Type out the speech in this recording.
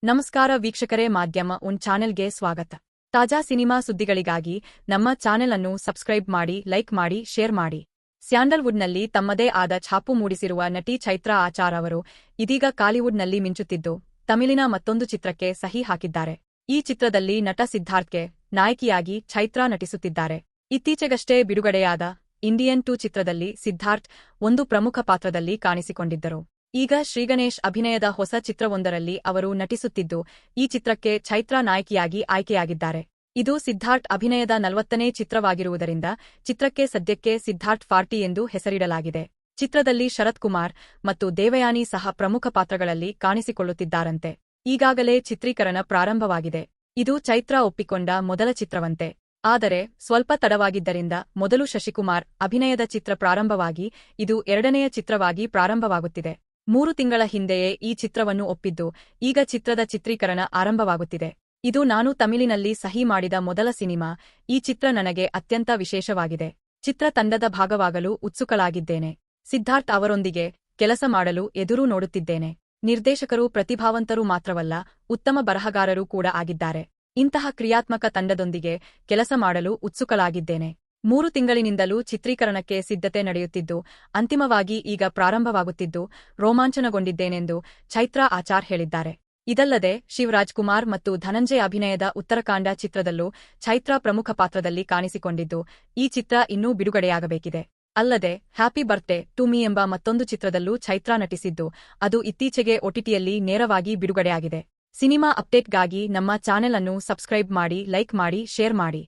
ನಮಸ್ಕಾರ ವೀಕ್ಷಕರೇ, ಮಾಧ್ಯಮ ಒನ್ ಚಾನೆಲ್ಗೆ ಸ್ವಾಗತ. ತಾಜಾ ಸಿನಿಮಾ ಸುದ್ದಿಗಳಿಗಾಗಿ ನಮ್ಮ ಚಾನೆಲ್ ಅನ್ನು ಸಬ್ಸ್ಕ್ರೈಬ್ ಮಾಡಿ, ಲೈಕ್ ಮಾಡಿ, ಶೇರ್ ಮಾಡಿ. ಸ್ಯಾಂಡಲ್ವುಡ್ನಲ್ಲಿ ತಮ್ಮದೇ ಆದ ಛಾಪು ಮೂಡಿಸಿರುವ ನಟಿ ಚೈತ್ರಾ ಆಚಾರ್ ಅವರು ಇದೀಗ ಕಾಲಿವುಡ್ನಲ್ಲಿ ಮಿಂಚುತ್ತಿದ್ದು, ತಮಿಳಿನ ಮತ್ತೊಂದು ಚಿತ್ರಕ್ಕೆ ಸಹಿ ಹಾಕಿದ್ದಾರೆ. ಈ ಚಿತ್ರದಲ್ಲಿ ನಟ ಸಿದ್ಧಾರ್ಥ್ಗೆ ನಾಯಕಿಯಾಗಿ ಚೈತ್ರಾ ನಟಿಸುತ್ತಿದ್ದಾರೆ. ಇತ್ತೀಚೆಗಷ್ಟೇ ಬಿಡುಗಡೆಯಾದ ಇಂಡಿಯನ್ 2 ಚಿತ್ರದಲ್ಲಿ ಸಿದ್ಧಾರ್ಥ್ ಒಂದು ಪ್ರಮುಖ ಪಾತ್ರದಲ್ಲಿ ಕಾಣಿಸಿಕೊಂಡಿದ್ದರು. ಈಗ ಶ್ರೀಗಣೇಶ್ ಅಭಿನಯದ ಹೊಸ ಚಿತ್ರವೊಂದರಲ್ಲಿ ಅವರು ನಟಿಸುತ್ತಿದ್ದು, ಈ ಚಿತ್ರಕ್ಕೆ ಚೈತ್ರಾ ನಾಯಕಿಯಾಗಿ ಆಯ್ಕೆಯಾಗಿದ್ದಾರೆ. ಇದು ಸಿದ್ಧಾರ್ಥ್ ಅಭಿನಯದ 40ನೇ ಚಿತ್ರವಾಗಿರುವುದರಿಂದ ಚಿತ್ರಕ್ಕೆ ಸದ್ಯಕ್ಕೆ ಸಿದ್ಧಾರ್ಥ್ 40 ಎಂದು ಹೆಸರಿಡಲಾಗಿದೆ. ಚಿತ್ರದಲ್ಲಿ ಶರತ್ ಕುಮಾರ್ ಮತ್ತು ದೇವಯಾನಿ ಸಹ ಪ್ರಮುಖ ಪಾತ್ರಗಳಲ್ಲಿ ಕಾಣಿಸಿಕೊಳ್ಳುತ್ತಿದ್ದಾರಂತೆ. ಈಗಾಗಲೇ ಚಿತ್ರೀಕರಣ ಪ್ರಾರಂಭವಾಗಿದೆ. ಇದು ಚೈತ್ರಾ ಒಪ್ಪಿಕೊಂಡ ಮೊದಲ ಚಿತ್ರವಂತೆ. ಆದರೆ ಸ್ವಲ್ಪ ತಡವಾಗಿದ್ದರಿಂದ ಮೊದಲು ಶಶಿಕುಮಾರ್ ಅಭಿನಯದ ಚಿತ್ರ ಪ್ರಾರಂಭವಾಗಿ ಇದು ಎರಡನೆಯ ಚಿತ್ರವಾಗಿ ಪ್ರಾರಂಭವಾಗುತ್ತಿದೆ. 3 ತಿಂಗಳ ಹಿಂದೆಯೇ ಈ ಚಿತ್ರವನ್ನು ಒಪ್ಪಿದ್ದು, ಈಗ ಚಿತ್ರದ ಚಿತ್ರೀಕರಣ ಆರಂಭವಾಗುತ್ತಿದೆ. ಇದು ನಾನು ತಮಿಳಿನಲ್ಲಿ ಸಹಿ ಮಾಡಿದ ಮೊದಲ ಸಿನಿಮಾ. ಈ ಚಿತ್ರ ನನಗೆ ಅತ್ಯಂತ ವಿಶೇಷವಾಗಿದೆ. ಚಿತ್ರ ತಂಡದ ಭಾಗವಾಗಲು ಉತ್ಸುಕಳಾಗಿದ್ದೇನೆ. ಸಿದ್ಧಾರ್ಥ್ ಅವರೊಂದಿಗೆ ಕೆಲಸ ಮಾಡಲು ಎದುರು ನೋಡುತ್ತಿದ್ದೇನೆ. ನಿರ್ದೇಶಕರು ಪ್ರತಿಭಾವಂತರು ಮಾತ್ರವಲ್ಲ, ಉತ್ತಮ ಬರಹಗಾರರು ಕೂಡ ಆಗಿದ್ದಾರೆ. ಇಂತಹ ಕ್ರಿಯಾತ್ಮಕ ತಂಡದೊಂದಿಗೆ ಕೆಲಸ ಮಾಡಲು ಉತ್ಸುಕಳಾಗಿದ್ದೇನೆ. 3 ತಿಂಗಳಿನಿಂದಲೂ ಚಿತ್ರೀಕರಣಕ್ಕೆ ಸಿದ್ಧತೆ ನಡೆಯುತ್ತಿದ್ದು, ಅಂತಿಮವಾಗಿ ಈಗ ಪ್ರಾರಂಭವಾಗುತ್ತಿದ್ದು ರೋಮಾಂಚನಗೊಂಡಿದ್ದೇನೆಂದು ಚೈತ್ರಾ ಆಚಾರ್ ಹೇಳಿದ್ದಾರೆ. ಇದಲ್ಲದೆ ಶಿವರಾಜ್ ಕುಮಾರ್ ಮತ್ತು ಧನಂಜಯ್ ಅಭಿನಯದ ಉತ್ತರಾಖಂಡ ಚಿತ್ರದಲ್ಲೂ ಚೈತ್ರಾ ಪ್ರಮುಖ ಪಾತ್ರದಲ್ಲಿ ಕಾಣಿಸಿಕೊಂಡಿದ್ದು, ಈ ಚಿತ್ರ ಇನ್ನೂ ಬಿಡುಗಡೆಯಾಗಬೇಕಿದೆ. ಅಲ್ಲದೆ ಹ್ಯಾಪಿ ಬರ್ತ್ಡೇ ಟು ಮೀ ಎಂಬ ಮತ್ತೊಂದು ಚಿತ್ರದಲ್ಲೂ ಚೈತ್ರಾ ನಟಿಸಿದ್ದು, ಅದು ಇತ್ತೀಚೆಗೆ OTTಯಲ್ಲಿ ನೇರವಾಗಿ ಬಿಡುಗಡೆಯಾಗಿದೆ. ಸಿನಿಮಾ ಅಪ್ಡೇಟ್ಗಾಗಿ ನಮ್ಮ ಚಾನೆಲ್ ಅನ್ನು ಸಬ್ಸ್ಕ್ರೈಬ್ ಮಾಡಿ, ಲೈಕ್ ಮಾಡಿ, ಶೇರ್ ಮಾಡಿ.